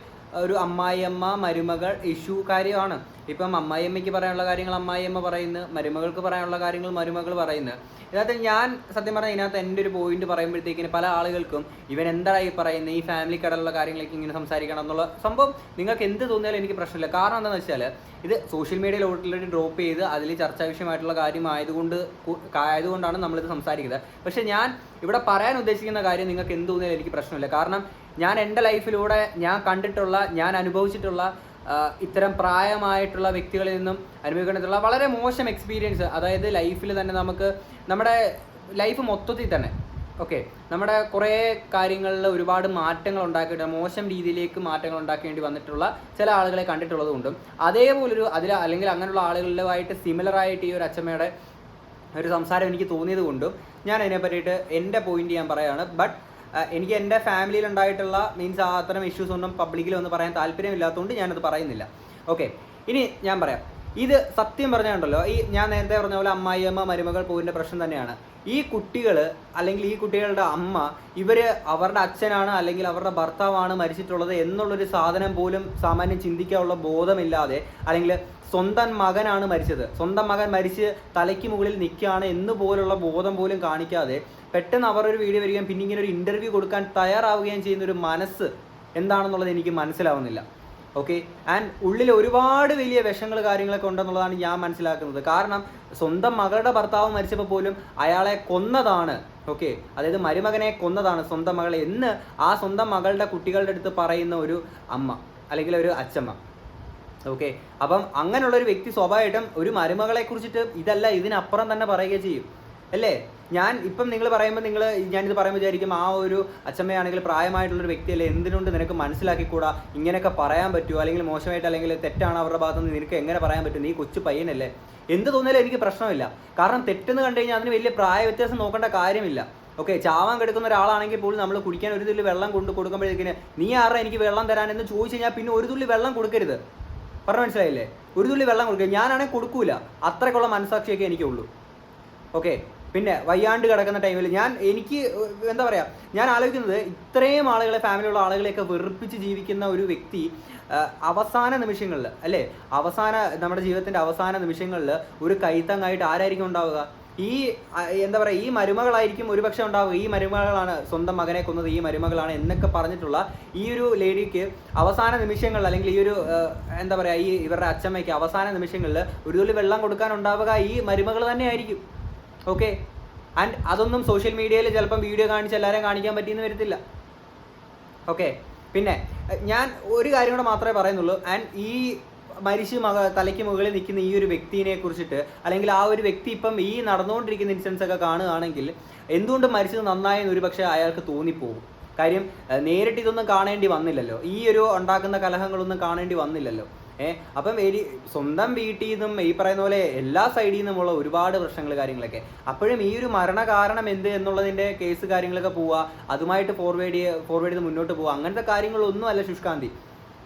ഒരു അമ്മായിയമ്മ മരുമകൾ ഇഷ്യൂ കാര്യമാണ്. ഇപ്പം അമ്മായിയമ്മയ്ക്ക് പറയാനുള്ള കാര്യങ്ങൾ അമ്മായിയമ്മ പറയുന്നു, മരുമകൾക്ക് പറയാനുള്ള കാര്യങ്ങൾ മരുമകൾ പറയുന്നു. ഇതിനകത്ത് ഞാൻ സത്യം പറഞ്ഞാൽ ഇതിനകത്ത് എൻ്റെ ഒരു പോയിന്റ് പറയുമ്പോഴത്തേക്കിന് പല ആളുകൾക്കും ഇവൻ എന്തായി പറയുന്നത്, ഈ ഫാമിലി കടലുള്ള കാര്യങ്ങളൊക്കെ ഇങ്ങനെ സംസാരിക്കണം എന്നുള്ള സംഭവം നിങ്ങൾക്ക് എന്ത് തോന്നിയാലും എനിക്ക് പ്രശ്നമില്ല. കാരണം എന്താണെന്ന് വെച്ചാൽ ഇത് സോഷ്യൽ മീഡിയയിൽ ഓൾറെഡി ഡ്രോപ്പ് ചെയ്ത് അതിൽ ചർച്ചാ വിഷയമായിട്ടുള്ള ആയതുകൊണ്ടാണ് നമ്മളിത് സംസാരിക്കുന്നത്. പക്ഷെ ഞാൻ ഇവിടെ പറയാൻ ഉദ്ദേശിക്കുന്ന കാര്യം നിങ്ങൾക്ക് എന്ത് തോന്നിയാലും എനിക്ക് പ്രശ്നമില്ല. കാരണം ഞാൻ എൻ്റെ ലൈഫിലൂടെ ഞാൻ കണ്ടിട്ടുള്ള, ഞാൻ അനുഭവിച്ചിട്ടുള്ള ഇത്തരം പ്രായമായിട്ടുള്ള വ്യക്തികളിൽ നിന്നും അനുഭവിക്കേണ്ടതുള്ള വളരെ മോശം എക്സ്പീരിയൻസ്, അതായത് ലൈഫിൽ തന്നെ നമുക്ക് നമ്മുടെ ലൈഫ് മൊത്തത്തിൽ തന്നെ നമ്മുടെ കുറേ കാര്യങ്ങളിൽ ഒരുപാട് മാറ്റങ്ങൾ ഉണ്ടാക്കിയിട്ട് മോശം രീതിയിലേക്ക് മാറ്റങ്ങൾ ഉണ്ടാക്കേണ്ടി വന്നിട്ടുള്ള ചില ആളുകളെ കണ്ടിട്ടുള്ളത് കൊണ്ടും അതേപോലൊരു അല്ലെങ്കിൽ അങ്ങനെയുള്ള ആളുകളുമായിട്ട് സിമിലറായിട്ട് ഈ ഒരു അച്ഛമ്മയുടെ ഒരു സംസാരം എനിക്ക് തോന്നിയത് കൊണ്ടും ഞാൻ അതിനെ പറ്റിയിട്ട് എൻ്റെ പോയിന്റ് ഞാൻ പറയുകയാണ്. ബട്ട് എനിക്ക് എൻ്റെ ഫാമിലിയിൽ ഉണ്ടായിട്ടുള്ള അത്തരം ഇഷ്യൂസ് ഒന്നും പബ്ലിക്കിൽ ഒന്ന് പറയാൻ താല്പര്യമില്ലാത്തതുകൊണ്ട് ഞാനത് പറയുന്നില്ല. ഓക്കെ, ഇനി ഞാൻ പറയാം. ഇത് സത്യം പറഞ്ഞുണ്ടല്ലോ, ഈ ഞാൻ നേരത്തെ പറഞ്ഞ പോലെ അമ്മായിയമ്മ മരുമകൾ പോയിൻ്റെ പ്രശ്നം തന്നെയാണ്. ഈ കുട്ടികൾ അല്ലെങ്കിൽ ഈ കുട്ടികളുടെ അമ്മ അവരുടെ അച്ഛനാണ് അല്ലെങ്കിൽ അവരുടെ ഭർത്താവാണ് മരിച്ചിട്ടുള്ളത് എന്നുള്ളൊരു സാധനം പോലും സാമാന്യം ചിന്തിക്കാനുള്ള ബോധമില്ലാതെ, അല്ലെങ്കിൽ സ്വന്തം മകനാണ് മരിച്ചത്, സ്വന്തം മകൻ മരിച്ച് തലയ്ക്ക് മുകളിൽ നിൽക്കുകയാണ് എന്ന് പോലുള്ള ബോധം പോലും കാണിക്കാതെ പെട്ടെന്ന് അവർ ഒരു വീഡിയോ വരികയും പിന്നെ ഇങ്ങനെ ഒരു ഇൻ്റർവ്യൂ കൊടുക്കാൻ തയ്യാറാവുകയും ചെയ്യുന്ന ഒരു മനസ്സ് എന്താണെന്നുള്ളത് എനിക്ക് മനസ്സിലാവുന്നില്ല. ഓക്കെ. ആൻഡ് ഉള്ളിൽ ഒരുപാട് വലിയ വിഷങ്ങൾ കാര്യങ്ങളൊക്കെ ഉണ്ടെന്നുള്ളതാണ് ഞാൻ മനസ്സിലാക്കുന്നത്. കാരണം സ്വന്തം മകളുടെ ഭർത്താവ് മരിച്ചപ്പോൾ പോലും അയാളെ കൊന്നതാണ്. ഓക്കെ, അതായത് മരുമകനെ കൊന്നതാണ് സ്വന്തം മകളെ എന്ന് ആ സ്വന്തം മകളുടെ കുട്ടികളുടെ അടുത്ത് പറയുന്ന ഒരു അമ്മ അല്ലെങ്കിൽ ഒരു അച്ഛമ്മ. ഓക്കെ, അപ്പം അങ്ങനെയുള്ളൊരു വ്യക്തി സ്വാഭാവികമായിട്ടും ഒരു മരുമകളെ കുറിച്ചിട്ട് ഇതല്ല ഇതിനപ്പുറം തന്നെ പറയുക ചെയ്യും അല്ലേ? ഞാൻ ഇപ്പം നിങ്ങൾ പറയുമ്പോൾ ഞാനിത് പറയുമ്പോൾ വിചാരിക്കും ആ ഒരു അച്ഛമ്മയാണെങ്കിൽ പ്രായമായിട്ടുള്ളൊരു വ്യക്തിയല്ലേ, എന്തിനുണ്ട് നിനക്ക് മനസ്സിലാക്കിക്കൂടാ, ഇങ്ങനെയൊക്കെ പറയാൻ പറ്റുമോ, അല്ലെങ്കിൽ മോശമായിട്ട് അല്ലെങ്കിൽ തെറ്റാണ് അവരുടെ ഭാഗത്ത് നിന്ന് നിനക്ക് എങ്ങനെ പറയാൻ പറ്റും, നീ കൊച്ചു പയ്യനല്ലേ, എന്ത് തോന്നിയാലും എനിക്ക് പ്രശ്നമില്ല. കാരണം തെറ്റെന്ന് കണ്ടു കഴിഞ്ഞാൽ അതിന് വലിയ പ്രായ വ്യത്യാസം നോക്കേണ്ട കാര്യമില്ല. ഓക്കെ, ചാവാൻ കിടക്കുന്ന ഒരാളാണെങ്കിൽ പോലും നമ്മൾ കുടിക്കാൻ ഒരു തുള്ളി വെള്ളം കൊടുക്കുമ്പോഴേക്കിന് നീ ആരുടെ എനിക്ക് വെള്ളം തരാനെന്ന് ചോദിച്ചു കഴിഞ്ഞാൽ പിന്നെ ഒരു തുള്ളി വെള്ളം കൊടുക്കരുത്. പറഞ്ഞ മനസ്സിലായില്ലേ? ഒരു തുള്ളി വെള്ളം കൊടുക്കുക, ഞാനാണെങ്കിൽ കൊടുക്കൂല. അത്രയ്ക്കുള്ള മനസ്സാക്ഷിയൊക്കെ എനിക്കുള്ളൂ. ഓക്കെ, പിന്നെ വയ്യാണ്ട് കിടക്കുന്ന ടൈമിൽ എനിക്ക് എന്താ പറയുക, ഞാൻ ആലോചിക്കുന്നത് ഇത്രയും ആളുകളെ, ഫാമിലിയുള്ള ആളുകളെയൊക്കെ വെറുപ്പിച്ച് ജീവിക്കുന്ന ഒരു വ്യക്തി അവസാന നിമിഷങ്ങളിൽ അല്ലേ, നമ്മുടെ ജീവിതത്തിൻ്റെ അവസാന നിമിഷങ്ങളിൽ ഒരു കൈത്തങ്ങായിട്ട് ആരായിരിക്കും ഉണ്ടാവുക? ഈ എന്താ പറയുക, ഈ മരുമകളായിരിക്കും ഒരുപക്ഷെ ഉണ്ടാവുക. ഈ മരുമകളാണ് സ്വന്തം മകനെ കൊന്നത്, ഈ മരുമകളാണ് എന്നൊക്കെ പറഞ്ഞിട്ടുള്ള ഈ ഒരു ലേഡിക്ക് അവസാന നിമിഷങ്ങളിൽ, അല്ലെങ്കിൽ ഈ ഒരു എന്താ പറയുക, ഇവരുടെ അച്ഛമ്മയ്ക്ക് അവസാന നിമിഷങ്ങളിൽ ഒരു തുള്ളി വെള്ളം കൊടുക്കാനുണ്ടാവുക ഈ മരുമകൾ തന്നെ ആയിരിക്കും. ഓക്കെ, ആൻഡ് അതൊന്നും സോഷ്യൽ മീഡിയയിൽ ചിലപ്പം വീഡിയോ കാണിച്ച് എല്ലാവരെയും കാണിക്കാൻ പറ്റിയെന്ന് വരത്തില്ല. ഓക്കെ, പിന്നെ ഞാൻ ഒരു കാര്യം കൂടെ മാത്രമേ പറയുന്നുള്ളൂ. ആൻഡ് ഈ മരിച്ച് തലയ്ക്ക് മുകളിൽ നിൽക്കുന്ന ഈ ഒരു വ്യക്തിനെ കുറിച്ചിട്ട്, അല്ലെങ്കിൽ ആ ഒരു വ്യക്തി ഇപ്പം ഈ നടന്നുകൊണ്ടിരിക്കുന്ന ഇൻസിഡൻസ് ഒക്കെ കാണുകയാണെങ്കിൽ എന്തുകൊണ്ട് മരിച്ചത് നന്നായെന്ന് ഒരു പക്ഷേ അയാൾക്ക് തോന്നിപ്പോകും. കാര്യം നേരിട്ട് ഇതൊന്നും കാണേണ്ടി വന്നില്ലല്ലോ, ഈ ഒരു ഉണ്ടാക്കുന്ന കലഹങ്ങളൊന്നും കാണേണ്ടി വന്നില്ലല്ലോ. അപ്പം സ്വന്തം വീട്ടിൽ നിന്നും ഈ പറയുന്ന പോലെ എല്ലാ സൈഡിൽ നിന്നുമുള്ള ഒരുപാട് പ്രശ്നങ്ങൾ കാര്യങ്ങളൊക്കെ, അപ്പോഴും ഈ ഒരു മരണ കാരണം എന്ത് എന്നുള്ളതിൻ്റെ കേസ് കാര്യങ്ങളൊക്കെ പോവുക, അതുമായിട്ട് ഫോർവേഡ് ചെയ്ത് മുന്നോട്ട് പോവുക, അങ്ങനത്തെ കാര്യങ്ങളൊന്നും അല്ല ശുഷ്കാന്തി.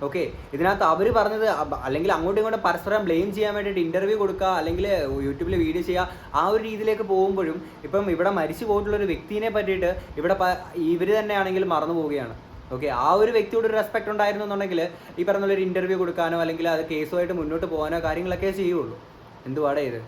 ഓക്കെ, ഇതിനകത്ത് അവർ പറഞ്ഞത്, അല്ലെങ്കിൽ അങ്ങോട്ടും ഇങ്ങോട്ടും പരസ്പരം ബ്ലെയിം ചെയ്യാൻ വേണ്ടിയിട്ട് ഇൻ്റർവ്യൂ കൊടുക്കുക, അല്ലെങ്കിൽ യൂട്യൂബിൽ വീഡിയോ ചെയ്യുക, ആ ഒരു രീതിയിലേക്ക് പോകുമ്പോഴും ഇപ്പം ഇവിടെ മരിച്ചു പോയിട്ടുള്ളൊരു വ്യക്തിനെ പറ്റിയിട്ട് ഇവർ തന്നെയാണെങ്കിൽ മറന്നു പോവുകയാണ്. ഓക്കെ, ആ ഒരു വ്യക്തിയോട് ഒരു റെസ്പെക്ട് ഉണ്ടായിരുന്നു എന്നുണ്ടെങ്കിൽ ഈ പറഞ്ഞ ഒരു ഇൻ്റർവ്യൂ കൊടുക്കാനോ അല്ലെങ്കിൽ അത് കേസുമായിട്ട് മുന്നോട്ട് പോകാനോ കാര്യങ്ങളൊക്കെ ചെയ്യുള്ളൂ. എന്തുവാടേ ഇത്?